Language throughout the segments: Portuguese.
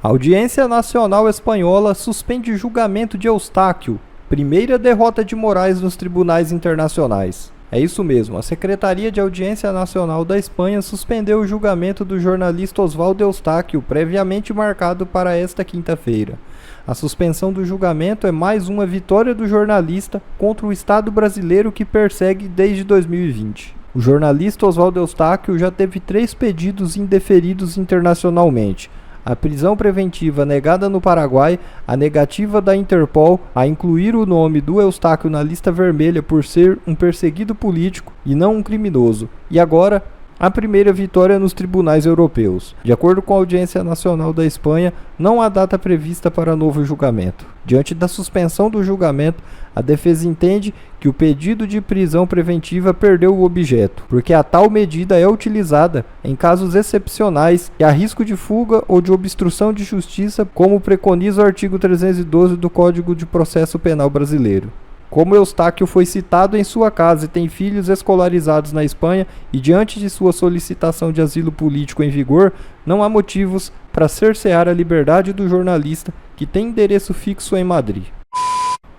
A Audiência Nacional Espanhola suspende julgamento de Eustáquio, primeira derrota de Moraes nos tribunais internacionais. É isso mesmo, a Secretaria de Audiência Nacional da Espanha suspendeu o julgamento do jornalista Oswaldo Eustáquio, previamente marcado para esta quinta-feira. A suspensão do julgamento é mais uma vitória do jornalista contra o Estado brasileiro que persegue desde 2020. O jornalista Oswaldo Eustáquio já teve 3 pedidos indeferidos internacionalmente: a prisão preventiva negada no Paraguai, a negativa da Interpol a incluir o nome do Eustáquio na lista vermelha por ser um perseguido político e não um criminoso, e agora a primeira vitória nos tribunais europeus. De acordo com a Audiência Nacional da Espanha, não há data prevista para novo julgamento. Diante da suspensão do julgamento, a defesa entende que o pedido de prisão preventiva perdeu o objeto, porque a tal medida é utilizada em casos excepcionais e há risco de fuga ou de obstrução de justiça, como preconiza o artigo 312 do Código de Processo Penal brasileiro. Como Eustáquio foi citado em sua casa e tem filhos escolarizados na Espanha e diante de sua solicitação de asilo político em vigor, não há motivos para cercear a liberdade do jornalista que tem endereço fixo em Madrid.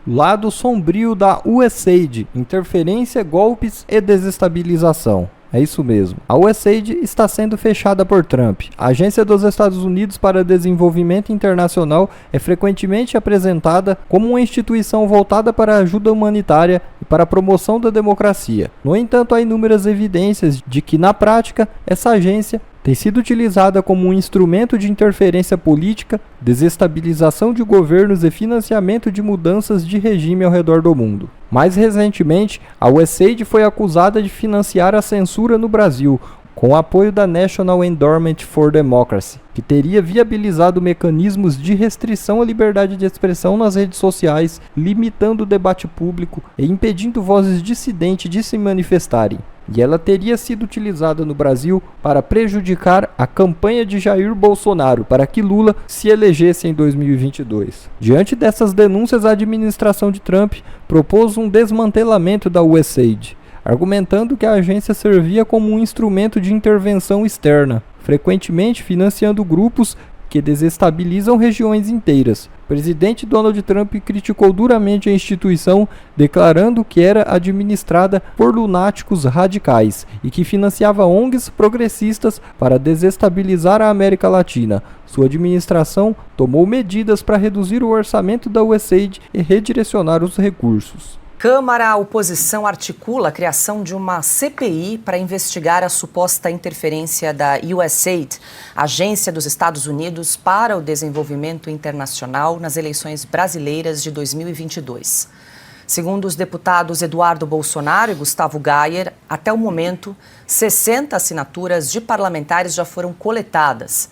Lado sombrio da USAID: interferência, golpes e desestabilização. É isso mesmo. A USAID está sendo fechada por Trump. A Agência dos Estados Unidos para Desenvolvimento Internacional é frequentemente apresentada como uma instituição voltada para a ajuda humanitária e para a promoção da democracia. No entanto, há inúmeras evidências de que, na prática, essa agência tem sido utilizada como um instrumento de interferência política, desestabilização de governos e financiamento de mudanças de regime ao redor do mundo. Mais recentemente, a USAID foi acusada de financiar a censura no Brasil, com o apoio da National Endowment for Democracy, que teria viabilizado mecanismos de restrição à liberdade de expressão nas redes sociais, limitando o debate público e impedindo vozes dissidentes de se manifestarem. E ela teria sido utilizada no Brasil para prejudicar a campanha de Jair Bolsonaro para que Lula se elegesse em 2022. Diante dessas denúncias, a administração de Trump propôs um desmantelamento da USAID, argumentando que a agência servia como um instrumento de intervenção externa, frequentemente financiando grupos que desestabilizam regiões inteiras. O presidente Donald Trump criticou duramente a instituição, declarando que era administrada por lunáticos radicais e que financiava ONGs progressistas para desestabilizar a América Latina. Sua administração tomou medidas para reduzir o orçamento da USAID e redirecionar os recursos. Câmara, a oposição articula a criação de uma CPI para investigar a suposta interferência da USAID, Agência dos Estados Unidos para o Desenvolvimento Internacional, nas eleições brasileiras de 2022. Segundo os deputados Eduardo Bolsonaro e Gustavo Gayer, até o momento, 60 assinaturas de parlamentares já foram coletadas.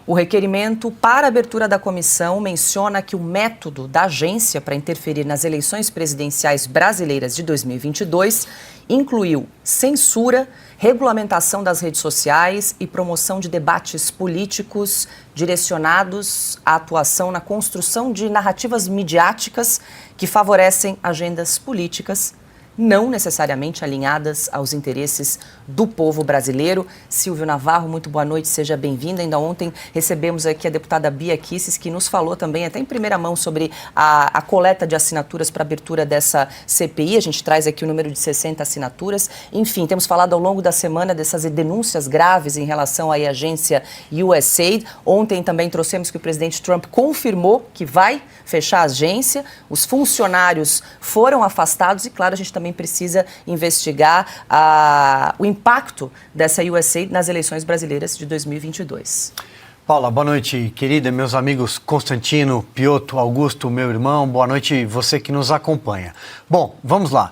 O requerimento para a abertura da comissão menciona que o método da agência para interferir nas eleições presidenciais brasileiras de 2022 incluiu censura, regulamentação das redes sociais e promoção de debates políticos direcionados à atuação na construção de narrativas midiáticas que favorecem agendas políticas não necessariamente alinhadas aos interesses do povo brasileiro. Silvio Navarro, muito boa noite, seja bem-vindo. Ainda ontem recebemos aqui a deputada Bia Kicis, que nos falou também, até em primeira mão, sobre a coleta de assinaturas para a abertura dessa CPI. A gente traz aqui o número de 60 assinaturas. Enfim, temos falado ao longo da semana dessas denúncias graves em relação à agência USAID. Ontem também trouxemos que o presidente Trump confirmou que vai fechar a agência. Os funcionários foram afastados e, claro, a gente também precisa investigar o impacto dessa USAID nas eleições brasileiras de 2022. Paula, boa noite, querida, meus amigos Constantino, Piotr, Augusto, meu irmão, boa noite você que nos acompanha. Bom, vamos lá.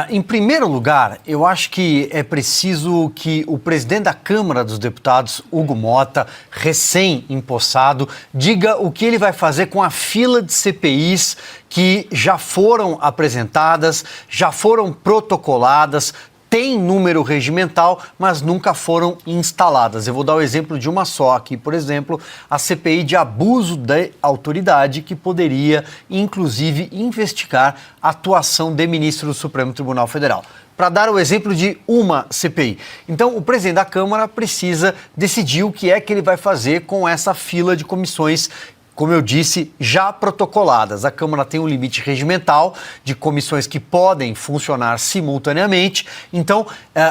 Em primeiro lugar, eu acho que é preciso que o presidente da Câmara dos Deputados, Hugo Motta, recém-empossado, diga o que ele vai fazer com a fila de CPIs que já foram apresentadas, já foram protocoladas, tem número regimental, mas nunca foram instaladas. Eu vou dar o exemplo de uma só aqui, por exemplo, a CPI de abuso de autoridade, que poderia, inclusive, investigar a atuação de ministro do Supremo Tribunal Federal. para dar o exemplo de uma CPI. Então, o presidente da Câmara precisa decidir o que é que ele vai fazer com essa fila de comissões, como eu disse, já protocoladas. A Câmara tem um limite regimental de comissões que podem funcionar simultaneamente, então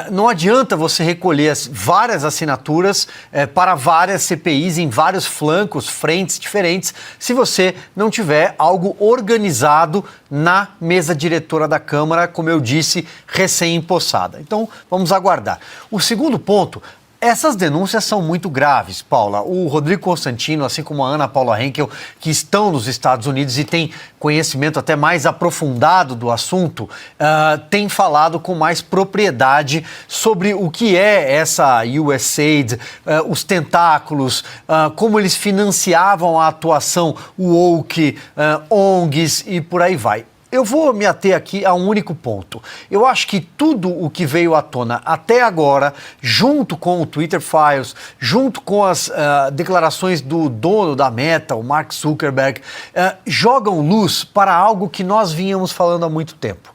não adianta você recolher várias assinaturas para várias CPIs em vários flancos, frentes diferentes, se você não tiver algo organizado na mesa diretora da Câmara, como eu disse, recém-empossada. Então, vamos aguardar. O segundo ponto: essas denúncias são muito graves, Paula. O Rodrigo Constantino, assim como a Ana Paula Henkel, que estão nos Estados Unidos e têm conhecimento até mais aprofundado do assunto, têm falado com mais propriedade sobre o que é essa USAID, os tentáculos, como eles financiavam a atuação woke, ONGs e por aí vai. Eu vou me ater aqui a um único ponto. Eu acho que tudo o que veio à tona até agora, junto com o Twitter Files, junto com as declarações do dono da Meta, o Mark Zuckerberg, jogam luz para algo que nós vínhamos falando há muito tempo.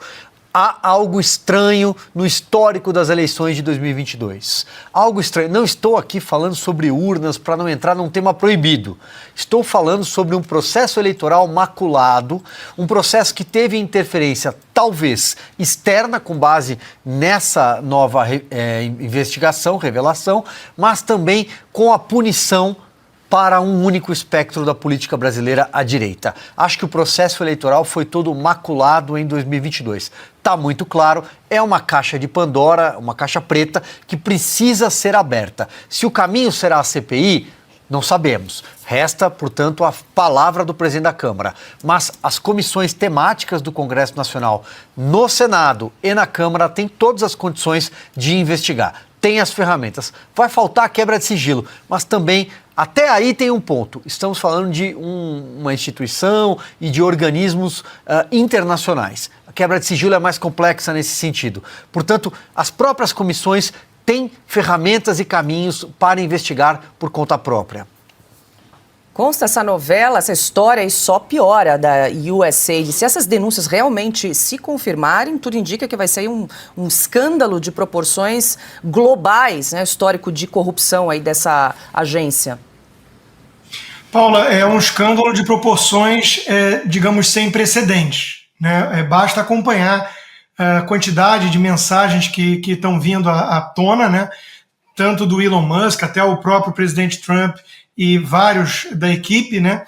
Há algo estranho no histórico das eleições de 2022. Algo estranho. Não estou aqui falando sobre urnas para não entrar num tema proibido. Estou falando sobre um processo eleitoral maculado, um processo que teve interferência, talvez, externa, com base nessa nova investigação, revelação, mas também com a punição para um único espectro da política brasileira à direita. Acho que o processo eleitoral foi todo maculado em 2022. Está muito claro, é uma caixa de Pandora, uma caixa preta que precisa ser aberta. Se o caminho será a CPI, não sabemos. Resta, portanto, a palavra do presidente da Câmara. Mas as comissões temáticas do Congresso Nacional, no Senado e na Câmara, têm todas as condições de investigar. Tem as ferramentas. Vai faltar a quebra de sigilo, mas também, até aí tem um ponto. Estamos falando de uma instituição e de organismos internacionais. A quebra de sigilo é mais complexa nesse sentido. Portanto, as próprias comissões têm ferramentas e caminhos para investigar por conta própria. Consta essa novela, essa história e só piora da USAID. Se essas denúncias realmente se confirmarem, tudo indica que vai ser um escândalo de proporções globais, né? Histórico de corrupção aí dessa agência. Paula, é um escândalo de proporções, digamos, sem precedentes, né? Basta acompanhar a quantidade de mensagens que estão vindo à tona, né? Tanto do Elon Musk até o próprio presidente Trump e vários da equipe, né?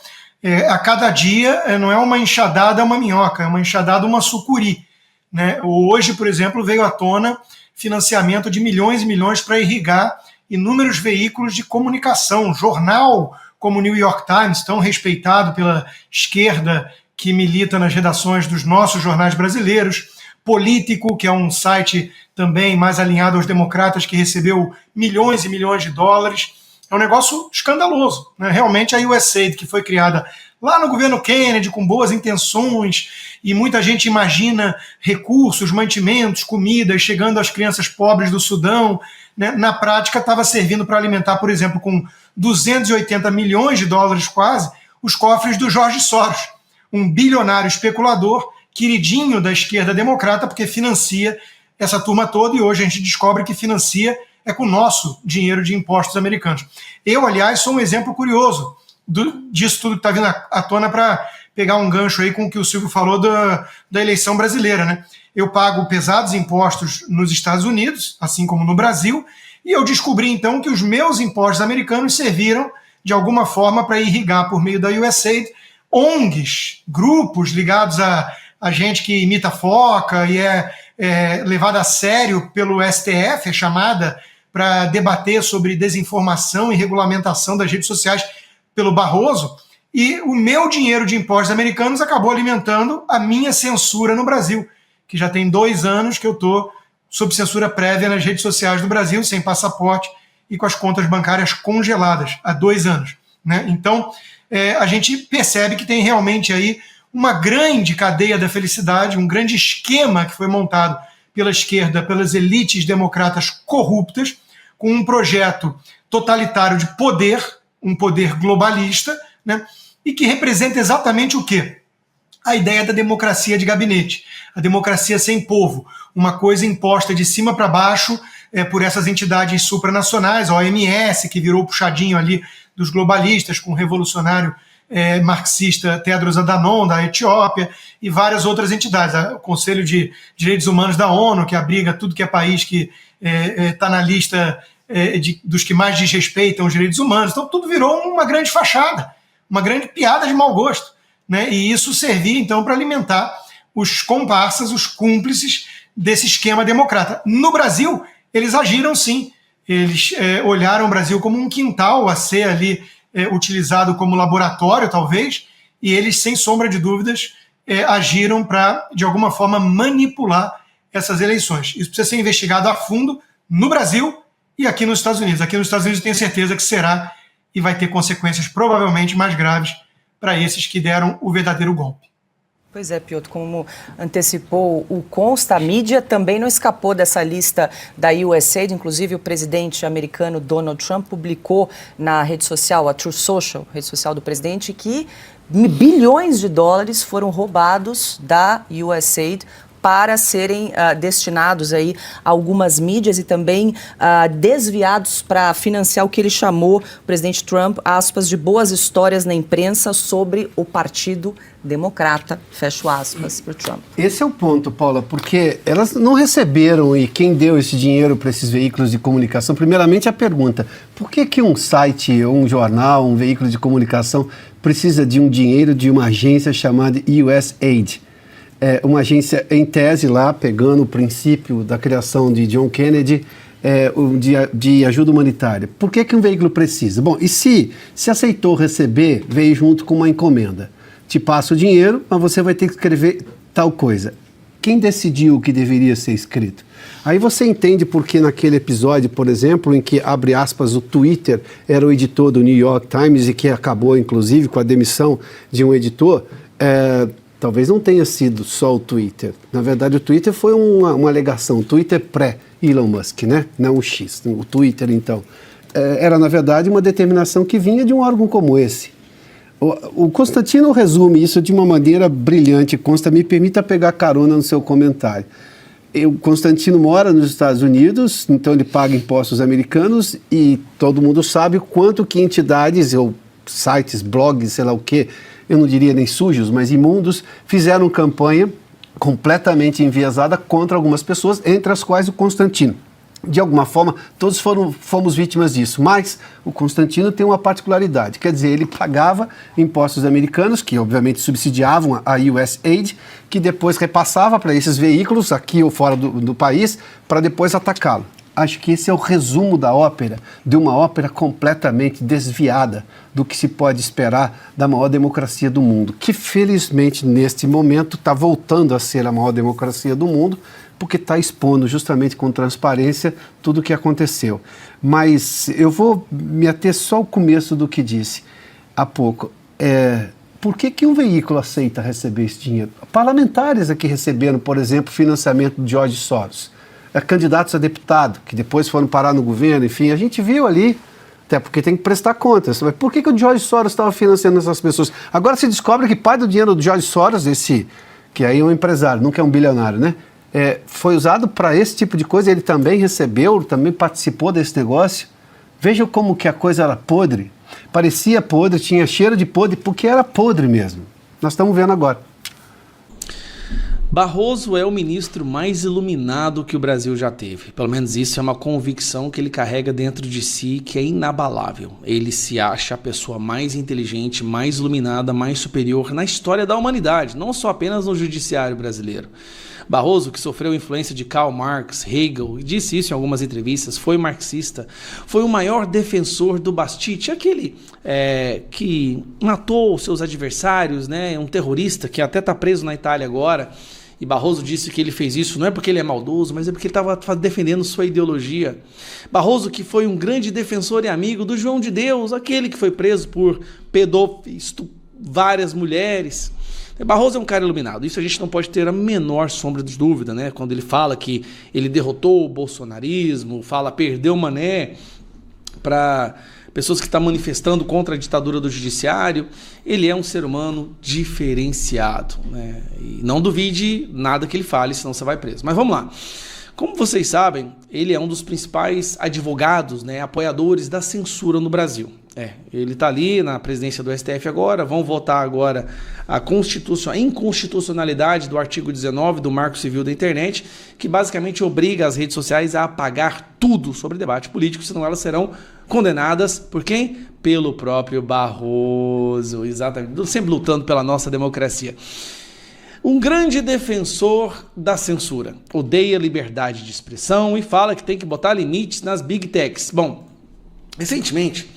A cada dia não é uma enxadada, é uma minhoca, é uma enxadada, uma sucuri, né? Hoje, por exemplo, veio à tona financiamento de milhões e milhões para irrigar inúmeros veículos de comunicação, jornal como o New York Times, tão respeitado pela esquerda que milita nas redações dos nossos jornais brasileiros, Político, que é um site também mais alinhado aos democratas, que recebeu milhões e milhões de dólares. É um negócio escandaloso, né? Realmente a USAID, que foi criada lá no governo Kennedy, com boas intenções, e muita gente imagina recursos, mantimentos, comidas chegando às crianças pobres do Sudão, né? Na prática estava servindo para alimentar, por exemplo, com 280 milhões de dólares quase, os cofres do George Soros, um bilionário especulador, queridinho da esquerda democrata, porque financia essa turma toda, e hoje a gente descobre que financia com o nosso dinheiro de impostos americanos. Eu, aliás, sou um exemplo curioso disso tudo que está vindo à tona, para pegar um gancho aí com o que o Silvio falou da eleição brasileira, né? Eu pago pesados impostos nos Estados Unidos, assim como no Brasil, e eu descobri então que os meus impostos americanos serviram de alguma forma para irrigar, por meio da USAID, ONGs, grupos ligados a gente que imita foca e é levada a sério pelo STF, é chamada para debater sobre desinformação e regulamentação das redes sociais pelo Barroso, e o meu dinheiro de impostos americanos acabou alimentando a minha censura no Brasil, que já tem 2 anos que eu estou sob censura prévia nas redes sociais do Brasil, sem passaporte e com as contas bancárias congeladas há 2 anos, né? Então, a gente percebe que tem realmente aí uma grande cadeia da felicidade, um grande esquema que foi montado pela esquerda, pelas elites democratas corruptas, com um projeto totalitário de poder, um poder globalista, né? E que representa exatamente o quê? a ideia da democracia de gabinete, a democracia sem povo, uma coisa imposta de cima para baixo por essas entidades supranacionais, a OMS, que virou puxadinho ali dos globalistas, com o revolucionário marxista Tedros Adhanom, da Etiópia, e várias outras entidades, o Conselho de Direitos Humanos da ONU, que abriga tudo que é país que está na lista dos que mais desrespeitam os direitos humanos. Então tudo virou uma grande fachada, uma grande piada de mau gosto, né? E isso servia então para alimentar os comparsas, os cúmplices desse esquema democrata. No Brasil, eles agiram sim, eles olharam o Brasil como um quintal a ser ali utilizado como laboratório, talvez, e eles, sem sombra de dúvidas, agiram para, de alguma forma, manipular essas eleições. Isso precisa ser investigado a fundo no Brasil e aqui nos Estados Unidos. Aqui nos Estados Unidos eu tenho certeza que será e vai ter consequências provavelmente mais graves para esses que deram o verdadeiro golpe. Pois é, Piotr, como antecipou o Consta, a mídia também não escapou dessa lista da USAID. Inclusive, o presidente americano Donald Trump publicou na rede social, a Truth Social, rede social do presidente, que bilhões de dólares foram roubados da USAID para serem destinados aí a algumas mídias e também desviados para financiar o que ele chamou, o presidente Trump, aspas, de boas histórias na imprensa sobre o Partido Democrata, fecho aspas, para o Trump. Esse é o ponto, Paula, porque elas não receberam, e quem deu esse dinheiro para esses veículos de comunicação, primeiramente a pergunta, por que um site, um jornal, um veículo de comunicação precisa de um dinheiro de uma agência chamada USAID? Uma agência em tese lá, pegando o princípio da criação de John Kennedy, de ajuda humanitária. Por que um veículo precisa? Bom, e se aceitou receber, veio junto com uma encomenda. Te passa o dinheiro, mas você vai ter que escrever tal coisa. Quem decidiu o que deveria ser escrito? Aí você entende porque naquele episódio, por exemplo, em que, abre aspas, o Twitter era o editor do New York Times e que acabou, inclusive, com a demissão de um editor, talvez não tenha sido só o Twitter. Na verdade, o Twitter foi uma alegação. O Twitter pré-Elon Musk, né? Não o X. O Twitter, então. Era, na verdade, uma determinação que vinha de um órgão como esse. O Constantino resume isso de uma maneira brilhante. Consta, me permita pegar carona no seu comentário. O Constantino mora nos Estados Unidos, então ele paga impostos americanos e todo mundo sabe o quanto que entidades ou sites, blogs, sei lá o quê, eu não diria nem sujos, mas imundos, fizeram campanha completamente enviesada contra algumas pessoas, entre as quais o Constantino. De alguma forma, todos fomos vítimas disso, mas o Constantino tem uma particularidade, quer dizer, ele pagava impostos americanos, que obviamente subsidiavam a USAID, que depois repassava para esses veículos, aqui ou fora do país, para depois atacá-lo. Acho que esse é o resumo da ópera, de uma ópera completamente desviada do que se pode esperar da maior democracia do mundo, que felizmente neste momento está voltando a ser a maior democracia do mundo, porque está expondo justamente com transparência tudo o que aconteceu. Mas eu vou me ater só ao começo do que disse há pouco. Por que um veículo aceita receber esse dinheiro? Parlamentares aqui receberam, por exemplo, financiamento de George Soros. Candidatos a deputado, que depois foram parar no governo, enfim, a gente viu ali, até porque tem que prestar contas. Mas por que o George Soros estava financiando essas pessoas? Agora se descobre que parte do dinheiro do George Soros, que aí é um empresário, nunca é um bilionário, né? Foi usado para esse tipo de coisa, ele também recebeu, também participou desse negócio. Vejam como que a coisa era podre. Parecia podre, tinha cheiro de podre, porque era podre mesmo. Nós estamos vendo agora. Barroso é o ministro mais iluminado que o Brasil já teve. Pelo menos isso é uma convicção que ele carrega dentro de si, que é inabalável. Ele se acha a pessoa mais inteligente, mais iluminada, mais superior na história da humanidade, não só apenas no judiciário brasileiro. Barroso, que sofreu influência de Karl Marx, Hegel, e disse isso em algumas entrevistas, foi marxista, foi o maior defensor do Bastille, aquele que matou seus adversários, né, um terrorista que até está preso na Itália agora. E Barroso disse que ele fez isso não é porque ele é maldoso, mas é porque ele estava defendendo sua ideologia. Barroso, que foi um grande defensor e amigo do João de Deus, aquele que foi preso por várias mulheres. Barroso é um cara iluminado, isso a gente não pode ter a menor sombra de dúvida, né? Quando ele fala que ele derrotou o bolsonarismo, perdeu Mané para pessoas que estão manifestando contra a ditadura do judiciário, ele é um ser humano diferenciado, né? E não duvide nada que ele fale, senão você vai preso. Mas vamos lá. Como vocês sabem, ele é um dos principais advogados, né, apoiadores da censura no Brasil. Ele está ali na presidência do STF agora, vão votar agora a inconstitucionalidade do artigo 19 do Marco Civil da Internet, que basicamente obriga as redes sociais a apagar tudo sobre debate político, senão elas serão condenadas por quem? Pelo próprio Barroso, exatamente, sempre lutando pela nossa democracia. Um grande defensor da censura, odeia a liberdade de expressão e fala que tem que botar limites nas big techs. Bom, recentemente,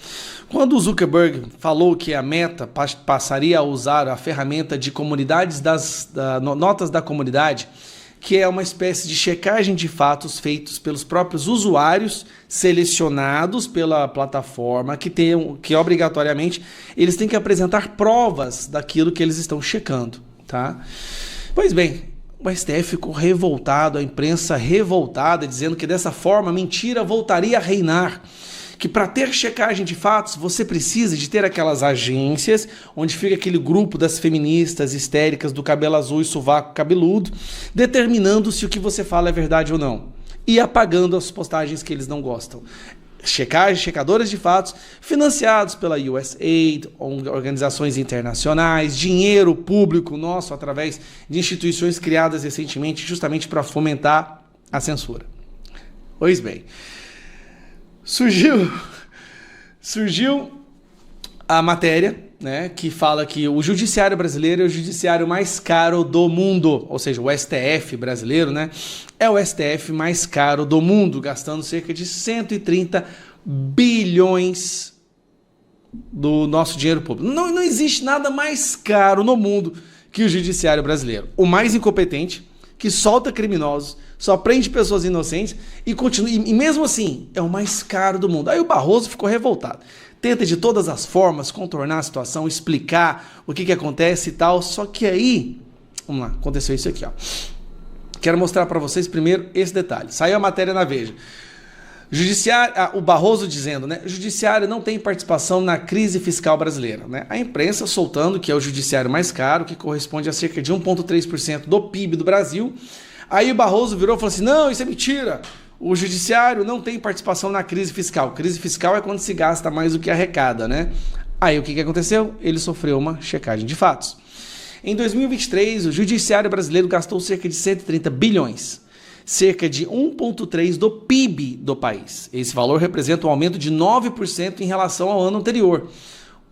quando o Zuckerberg falou que a Meta passaria a usar a ferramenta de comunidades notas da comunidade, que é uma espécie de checagem de fatos feitos pelos próprios usuários selecionados pela plataforma, que obrigatoriamente eles têm que apresentar provas daquilo que eles estão checando. Tá? Pois bem, o STF ficou revoltado, a imprensa revoltada, dizendo que dessa forma a mentira voltaria a reinar, que para ter checagem de fatos você precisa de ter aquelas agências onde fica aquele grupo das feministas histéricas do cabelo azul e sovaco cabeludo, determinando se o que você fala é verdade ou não e apagando as postagens que eles não gostam. Checadoras de fatos financiados pela USAID, organizações internacionais, dinheiro público nosso através de instituições criadas recentemente justamente para fomentar a censura. Pois bem, surgiu a matéria, né, que fala que o judiciário brasileiro é o judiciário mais caro do mundo, ou seja, o STF brasileiro, né, é o STF mais caro do mundo, gastando cerca de 130 bilhões do nosso dinheiro público. Não existe nada mais caro no mundo que o judiciário brasileiro. O mais incompetente, que solta criminosos, só prende pessoas inocentes e continua. E mesmo assim, é o mais caro do mundo. Aí o Barroso ficou revoltado. Tenta de todas as formas contornar a situação, explicar o que acontece e tal. Só que aí, vamos lá, aconteceu isso aqui, ó. Quero mostrar para vocês primeiro esse detalhe. Saiu a matéria na Veja. O Barroso dizendo, né? O judiciário não tem participação na crise fiscal brasileira, né? A imprensa soltando que é o judiciário mais caro, que corresponde a cerca de 1,3% do PIB do Brasil. Aí o Barroso virou e falou assim: não, isso é mentira. O judiciário não tem participação na crise fiscal. Crise fiscal é quando se gasta mais do que arrecada, né? Aí o que aconteceu? Ele sofreu uma checagem de fatos. Em 2023, o judiciário brasileiro gastou cerca de 130 bilhões, cerca de 1,3% do PIB do país. Esse valor representa um aumento de 9% em relação ao ano anterior,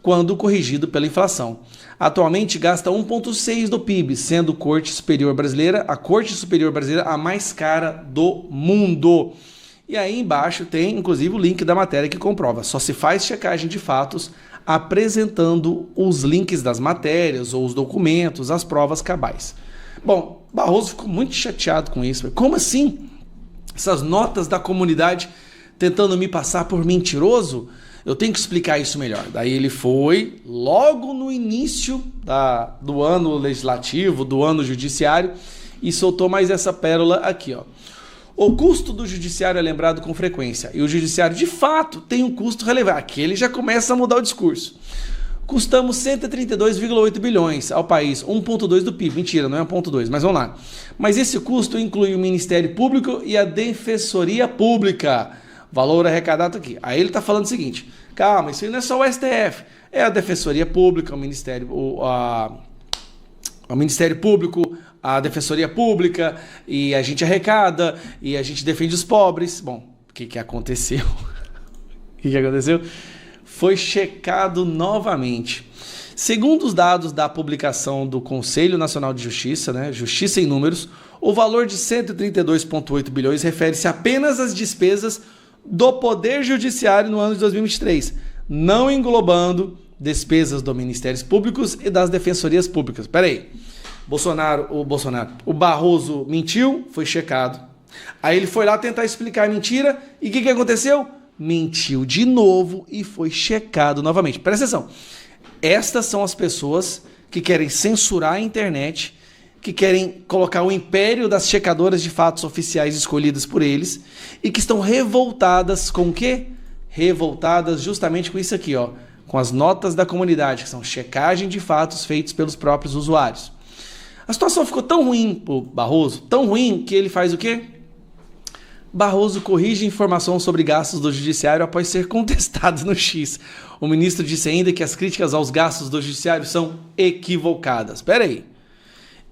quando corrigido pela inflação. Atualmente gasta 1,6% do PIB, sendo a Corte Superior Brasileira a mais cara do mundo. E aí embaixo tem inclusive o link da matéria que comprova. Só se faz checagem de fatos apresentando os links das matérias ou os documentos, as provas cabais. Bom, Barroso ficou muito chateado com isso. Como assim? Essas notas da comunidade tentando me passar por mentiroso? Eu tenho que explicar isso melhor. Daí ele foi, logo no início do ano legislativo, do ano judiciário, e soltou mais essa pérola aqui, ó. O custo do judiciário é lembrado com frequência, e o judiciário de fato tem um custo relevante. Aqui ele já começa a mudar o discurso. Custamos 132,8 bilhões ao país, 1,2% do PIB. Mentira, não é 1,2%, mas vamos lá. Mas esse custo inclui o Ministério Público e a Defensoria Pública. Valor arrecadado aqui. Aí ele está falando o seguinte: calma, isso não é só o STF, é a Defensoria Pública, o Ministério Público, a Defensoria Pública, e a gente arrecada, e a gente defende os pobres. Bom, o que aconteceu? O que aconteceu? Foi checado novamente. Segundo os dados da publicação do Conselho Nacional de Justiça, né, Justiça em Números, o valor de 132,8 bilhões refere-se apenas às despesas do Poder Judiciário no ano de 2023, não englobando despesas dos Ministérios Públicos e das Defensorias Públicas. Espera aí. O Barroso mentiu, foi checado. Aí ele foi lá tentar explicar a mentira e o que aconteceu? Mentiu de novo e foi checado novamente. Presta atenção. Estas são as pessoas que querem censurar a internet, que querem colocar o império das checadoras de fatos oficiais escolhidas por eles e que estão revoltadas com o quê? revoltadas justamente com isso aqui, ó, com as notas da comunidade, que são checagem de fatos feitos pelos próprios usuários. A situação ficou tão ruim pro Barroso, tão ruim, que ele faz o quê? Barroso corrige informação sobre gastos do judiciário após ser contestado no X. O ministro disse ainda que as críticas aos gastos do judiciário são equivocadas. Espera aí.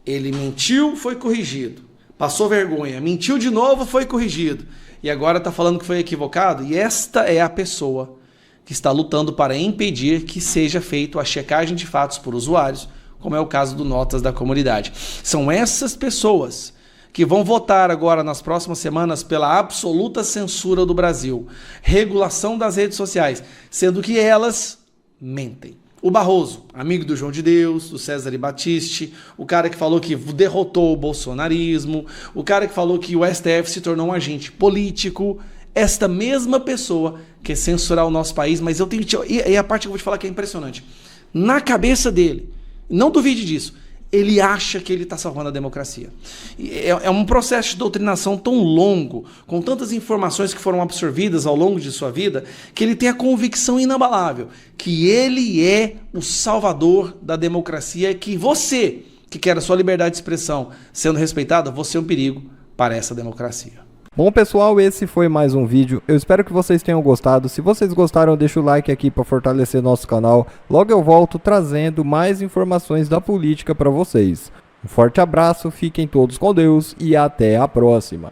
Ele mentiu, foi corrigido. Passou vergonha, mentiu de novo, foi corrigido. E agora está falando que foi equivocado? E esta é a pessoa que está lutando para impedir que seja feita a checagem de fatos por usuários, como é o caso do Notas da Comunidade. São essas pessoas que vão votar agora nas próximas semanas pela absoluta censura do Brasil, regulação das redes sociais, sendo que elas mentem. O Barroso, amigo do João de Deus, do César e Batiste, o cara que falou que derrotou o bolsonarismo, o cara que falou que o STF se tornou um agente político, esta mesma pessoa quer censurar o nosso país, mas eu tenho... E a parte que eu vou te falar que é impressionante. Na cabeça dele, não duvide disso, ele acha que ele está salvando a democracia. É um processo de doutrinação tão longo, com tantas informações que foram absorvidas ao longo de sua vida, que ele tem a convicção inabalável que ele é o salvador da democracia, que você, que quer a sua liberdade de expressão sendo respeitada, você é um perigo para essa democracia. Bom, pessoal, esse foi mais um vídeo. Eu espero que vocês tenham gostado. Se vocês gostaram, deixa o like aqui para fortalecer nosso canal. Logo eu volto trazendo mais informações da política para vocês. Um forte abraço, fiquem todos com Deus e até a próxima.